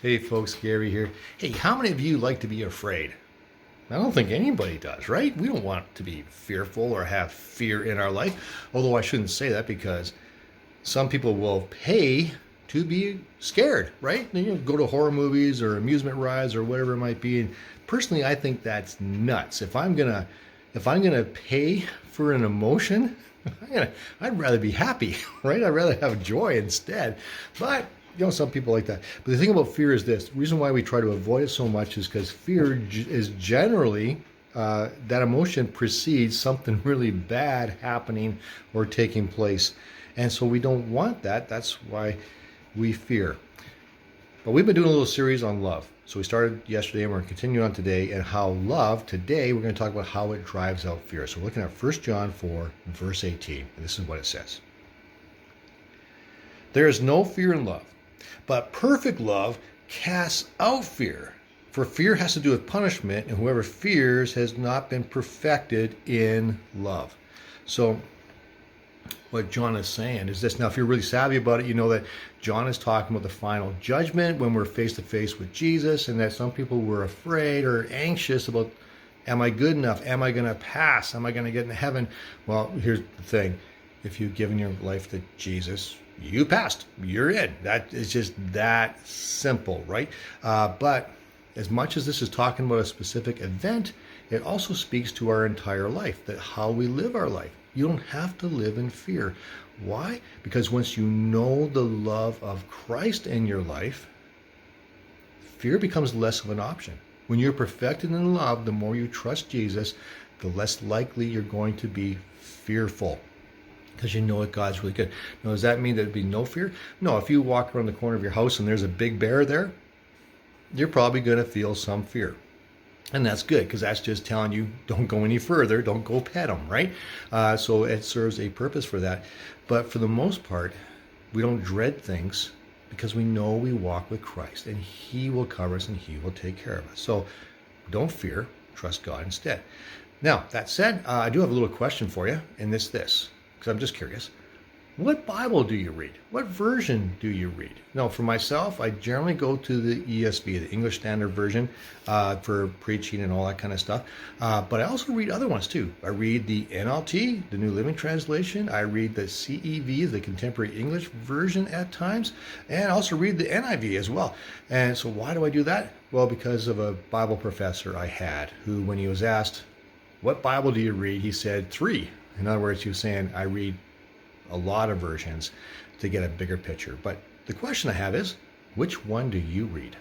Hey folks, Gary here. Hey, how many of you like to be afraid? I don't think anybody does, right? We don't want to be fearful or have fear in our life. Although I shouldn't say that because some people will pay to be scared, right? Go to horror movies or amusement rides or whatever it might be. And personally, I think that's nuts. If I'm gonna pay for an emotion, I'd rather be happy, right? I'd rather have joy instead. But some people like that. But the thing about fear is this: the reason why we try to avoid it so much is because fear is generally that emotion precedes something really bad happening or taking place, and so we don't want that. That's why we fear. But we've been doing a little series on love. So we started yesterday and we're continuing on today, and how love, today we're going to talk about how it drives out fear. So we're looking at 1 John 4 and verse 18, and this is what it says. There is no fear in love, but perfect love casts out fear. For fear has to do with punishment, and whoever fears has not been perfected in love. So what John is saying is this. Now, if you're really savvy about it, you know that John is talking about the final judgment when we're face to face with Jesus, and that some people were afraid or anxious about, am I good enough? Am I going to pass? Am I going to get into heaven? Well, here's the thing. If you've given your life to Jesus, you passed. You're in. That is just that simple, right? But as much as this is talking about a specific event, it also speaks to our entire life, that how we live our life. You don't have to live in fear. Why? Because once you know the love of Christ in your life, fear becomes less of an option. When you're perfected in love, the more you trust Jesus, the less likely you're going to be fearful, because you know that God's really good. Now, does that mean there'd be no fear? No, if you walk around the corner of your house and there's a big bear there, you're probably going to feel some fear. And that's good, because that's just telling you, don't go any further, don't go pet them, right? So it serves a purpose for that. But for the most part, we don't dread things because we know we walk with Christ, and He will cover us and He will take care of us. So don't fear, trust God instead. Now, that said, I do have a little question for you, and this, because I'm just curious. What Bible do you read? What version do you read? Now, for myself, I generally go to the ESV, the English Standard Version, for preaching and all that kind of stuff. But I also read other ones too. I read the NLT, the New Living Translation. I read the CEV, the Contemporary English Version at times. And I also read the NIV as well. And so why do I do that? Well, because of a Bible professor I had who, when he was asked, what Bible do you read? He said 3. In other words, he was saying, I read a lot of versions to get a bigger picture. But the question I have is, which one do you read?